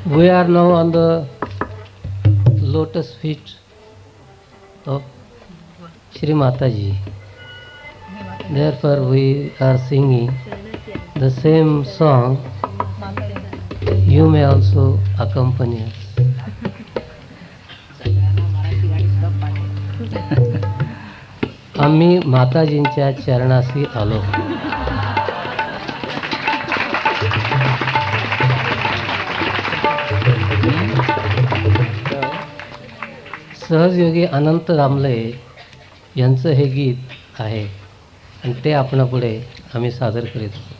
We are now on the lotus feet of Shri Mataji. Therefore, we are singing the same song. You may also accompany us. आम्ही माताजींच्या चरणाशी आलो. सहजयोगी अनंत रामले यांचं हे गीत आहे आणि ते आपणापुढे आम्ही सादर करीत आहोत.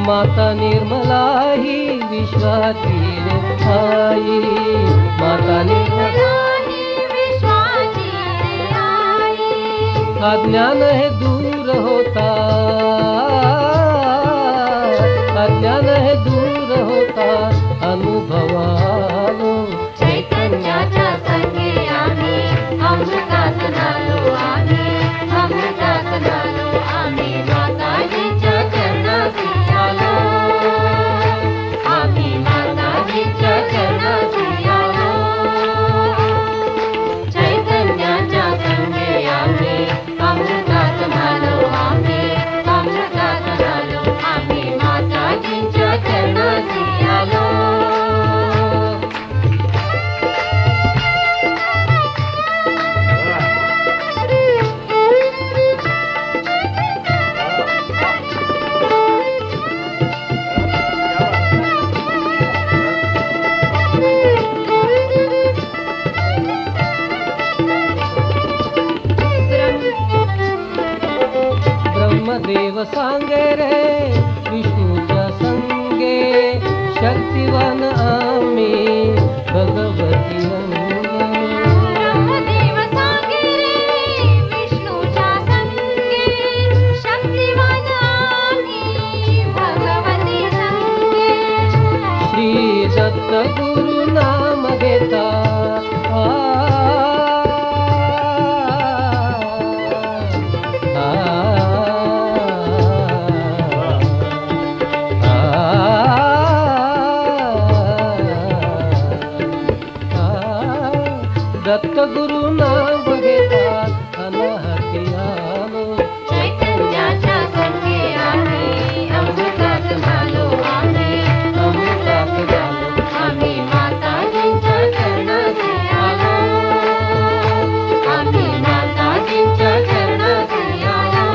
माता निर्मला ही विश्वाची रे आई, माता निर्मला ही विश्वाची रे आई. अज्ञान हे दूर होता, अज्ञान हे दूर होता अनुभवालो. चैतन्याच्या संगे आम्ही अमृतात नालो, आम्ही अमृतात नालो, आम्ही माताजीच्या चरणाशी आलो, आम्ही माताजीच्या चरणाशी आलो. चैतन्याच्या संगे आम्ही अमृतात नालो, आम्ही देव सांगे रे विष्णूच्या संगे शक्तिवान आम्ही भगवती ब्रह्मदेव सांगे रे विष्णूच्या संगे शक्तिवान आम्ही भगवती संगे श्री दत्त गुरु नाम घेता दत्त गुरु नाम घेतात अनाहती आलो चैतन्याच्या संगे आम्ही अमृतात झालो आम्ही अमृतात झालो आम्ही माताजींच्या चरणाशी आलो आम्ही माताजींच्या चरणाशी आलो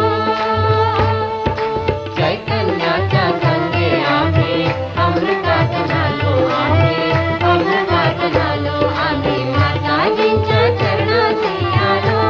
चैतन्याच्या संगे आम्ही अमृतात झालो आम्ही अमृतात झालो आम्ही माताजींच्या चरणाशी आलो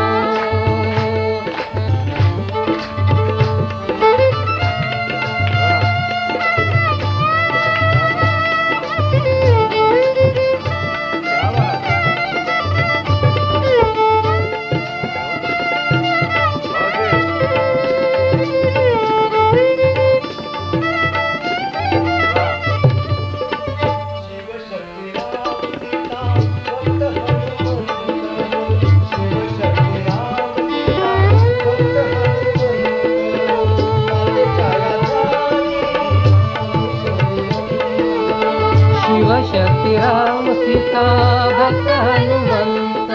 शिवशक्ती राम सीता भक्त हनुमंत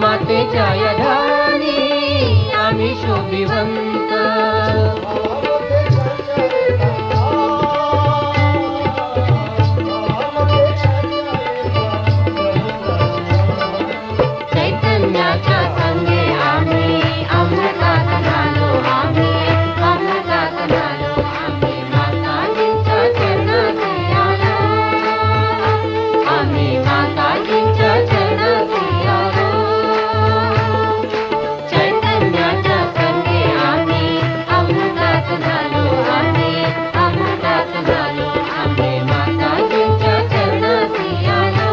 मातेच्या यधानी आम्ही शोभिवंत चैतन्याच्या संगे आम्ही अमृतात झालो आम्ही अमृतात झालो आम्ही माताजींच्या चरणाशी आलो आम्ही माताजींच्या चरणाशी आलो चैतन्याच्या संगे आम्ही अमृतात झालो आम्ही अमृतात झालो आम्ही माताजींच्या चरणाशी आलो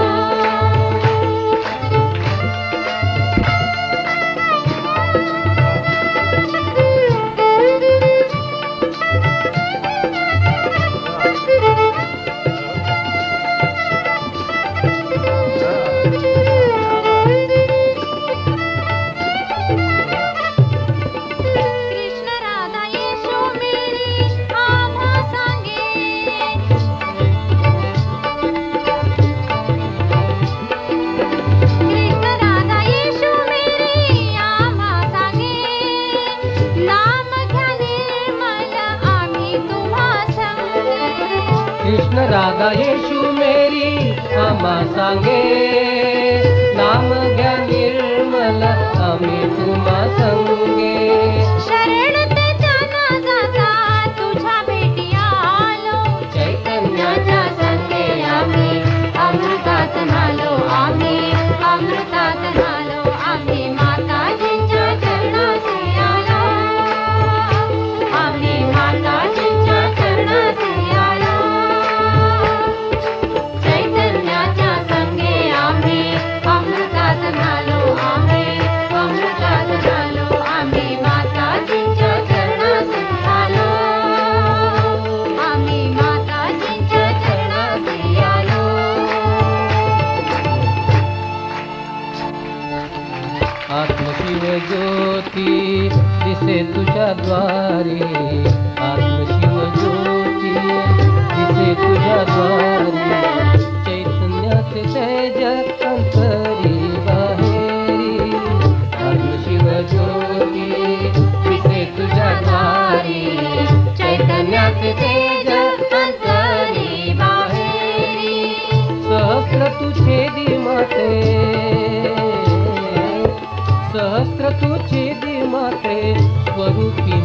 कृष्ण राधा येशू मेरी आम्हा सांगे कृष्ण राधा येशू मेरी आम्हा सांगे नाम घ्या निर्मल आम्ही तुम्हा संगे कृष्ण राधा येशू मेरी आम्हा सांगे नाम घ्या निर्मल आम्ही तुम्हा संगे शरण ते जाना जाता तुझ्या भेटी आलो चैतन्याच्या संगे आम्ही अमृतात झालो आम्ही अमृतात झालो आम्ही माताजींच्या चरणाशी आलो आम्ही माताजींच्या चरणाशी आलो चैतन्याच्या संगे आम्ही अमृतात झालो आम्ही अमृतात झालो आम्ही माताजींच्या चरणाशी आलो आम्ही माताजींच्या चरणाशी आलो आत्मशिव ज्योती दिसे तुझ्या द्वारी आत्मशिव ज्योती दिसे तुझ्या द्वारी चैतन्याचे तेज अंतरी बाहेरी आत्मशिव ज्योती दिसे तुझ्या द्वारी चैतन्याचे तेज अंतरी बाहेरी सहस्र तुझे दिमाते सहस्र तुझे दिमाते स्वरूपी